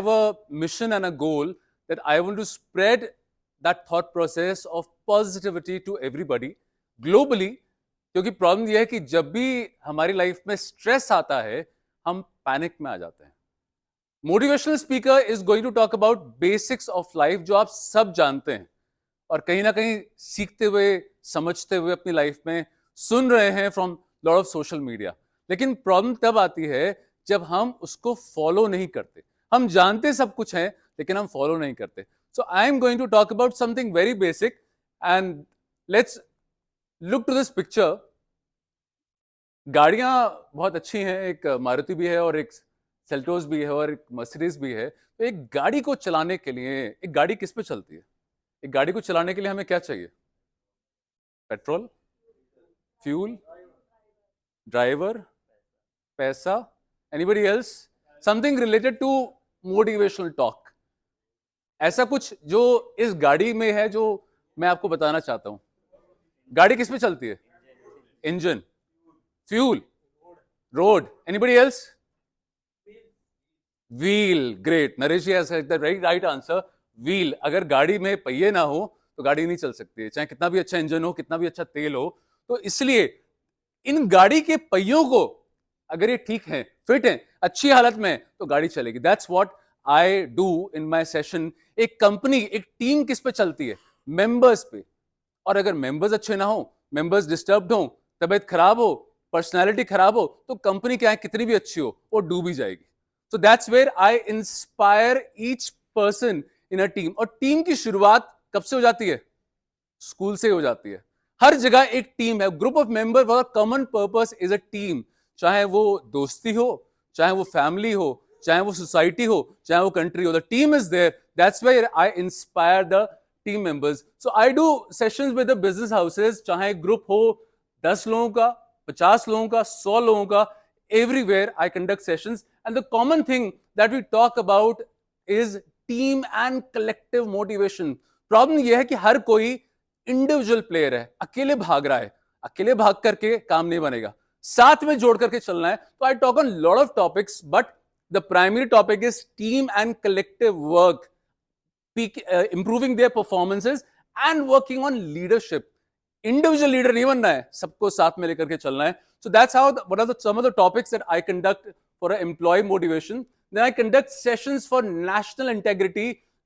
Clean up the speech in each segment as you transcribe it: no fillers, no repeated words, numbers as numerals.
have a mission and a goal that I want to spread that thought process of positivity to everybody globally. क्योंकि problem यह है कि जब भी हमारी लाइफ में स्ट्रेस आता है हम पैनिक में आ जाते हैं. Motivational speaker is going to talk about basics of life जो आप सब जानते हैं और कहीं ना कहीं सीखते हुए समझते हुए अपनी लाइफ में सुन रहे हैं from lot of social media. लेकिन प्रॉब्लम तब आती है जब हम उसको फॉलो नहीं करते. हम जानते सब कुछ है लेकिन हम फॉलो नहीं करते. So I am going to talk about something very basic and let's look to this picture. गाड़ियां बहुत अच्छी हैं, एक मारुति भी है और एक सेल्टोस भी है और एक मर्सिडीज भी है. तो एक गाड़ी को चलाने के लिए, एक गाड़ी किस पे चलती है? एक गाड़ी को चलाने के लिए हमें क्या चाहिए? पेट्रोल, फ्यूल, ड्राइवर, पैसा. Anybody else? Something related to motivational talk. ऐसा कुछ जो इस गाड़ी में है जो मैं आपको बताना चाहता हूं. गाड़ी किस पे चलती है? Engine, fuel, road. Anybody else? Wheel. Great. Naresh ji has said the right answer. Wheel. अगर गाड़ी में पहिए ना हो तो गाड़ी नहीं चल सकती है, चाहे कितना भी अच्छा इंजन हो, कितना भी अच्छा तेल हो. तो इसलिए इन गाड़ी के पहियों को अगर ये ठीक है, फिट है, अच्छी हालत में, तो गाड़ी चलेगी. That's what I do in my session. एक कंपनी, एक टीम किस पे चलती है? मेंबर्स पे. और अगर मेंबर्स अच्छे ना हो, मेंबर्स डिस्टर्ब्ड हो, तबीयत खराब हो, पर्सनालिटी खराब हो, तो कंपनी क्या है, कितनी भी अच्छी हो, वो डूब ही जाएगी. So that's where I inspire each person in a team. और टीम की शुरुआत कब से हो जाती है? स्कूल से हो जाती है. हर जगह एक टीम है, group of member for common purpose is a team. चाहे वो दोस्ती हो, चाहे वो फैमिली हो, चाहे वो सोसाइटी हो, चाहे वो कंट्री हो, the team is there. That's where I inspire the team members. So I do sessions with the business houses, चाहे ग्रुप हो 10 लोगों का, 50 लोगों का, 100 लोगों का. Everywhere I conduct sessions and the common thing that we talk about is team and collective motivation. Problem यह है कि हर कोई इंडिविजुअल प्लेयर है, अकेले भाग रहा है. अकेले भाग करके काम नहीं बनेगा, साथ में जोड़ करके चलना है. तो I talk on lot of topics but the primary topic is team and collective work, improving there performances and working on leadership. Individual leader नहीं बनना है, सबको साथ में लेकर के चलना है. So that's how what are some of the topics that I conduct for employ motivation. Then I conduct sessions for national integrity,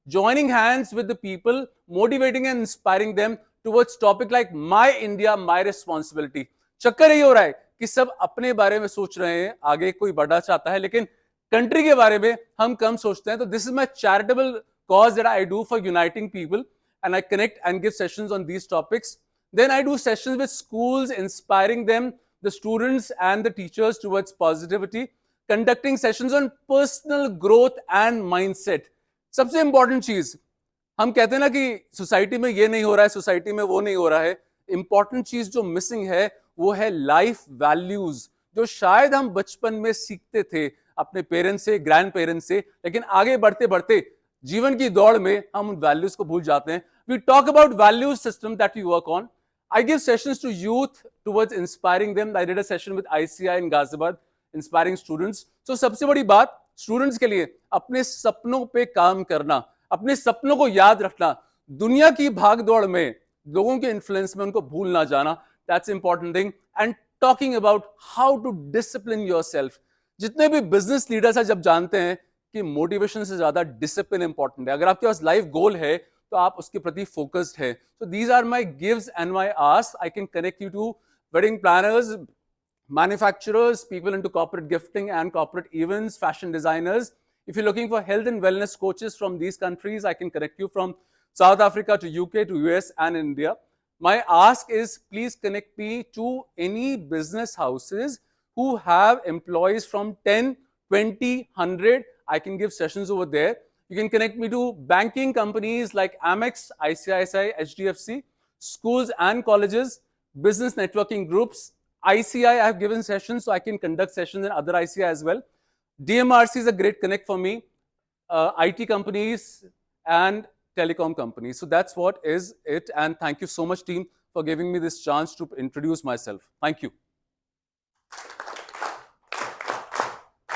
joining hands with the people, motivating and inspiring them towards topic like My India, My Responsibility. चक्कर यही हो रहा है कि सब अपने बारे में सोच रहे हैं, आगे कोई बढ़ना चाहता है, लेकिन कंट्री के बारे में हम कम सोचते हैं. तो this is my charitable cause that I do for uniting people and I connect and give sessions on these topics. Then I do sessions with schools, inspiring them, the students and the teachers towards positivity, conducting sessions on personal growth and mindset. सबसे important चीज, हम कहते हैं ना कि society में ये नहीं हो रहा है, सोसाइटी में वो नहीं हो रहा है. इंपॉर्टेंट चीज जो मिसिंग है वो है लाइफ वैल्यूज, जो शायद हम बचपन में सीखते थे अपने पेरेंट्स से, ग्रैंड पेरेंट्स से, लेकिन आगे बढ़ते बढ़ते जीवन की दौड़ में हम उन वैल्यूज को भूल जाते हैं. We talk about values system that we work on. I give sessions to youth towards inspiring them. I did a session with ICI in Ghaziabad, inspiring students. So सबसे बड़ी बात स्टूडेंट्स के लिए अपने सपनों पे काम करना, अपने सपनों को याद रखना, दुनिया की भाग दौड़ में लोगों के इन्फ्लुएंस में उनको भूल ना जाना. That's important thing. And talking about how to discipline yourself. जितने भी बिजनेस लीडर्स हैं जब जानते हैं कि मोटिवेशन से ज्यादा डिसिप्लिन इंपॉर्टेंट है. अगर आपके पास लाइफ गोल है तो आप उसके प्रति फोकस्ड है. So these are my gives and my ask. I can connect you to wedding planners, manufacturers, people into corporate gifting and corporate events, fashion designers. If you're looking for health and wellness coaches from these countries, I can connect you from South Africa to UK to US and India. My ask is please connect me to any business houses who have employees from 10, 20, 100. I can give sessions over there. You can connect me to banking companies like Amex, ICICI, HDFC, schools and colleges, business networking groups. ICI, I have given sessions, so I can conduct sessions in other ICI as well. DMRC is a great connect for me. IT companies and telecom companies. So that's what is it. And thank you so much, team, for giving me this chance to introduce myself. Thank you.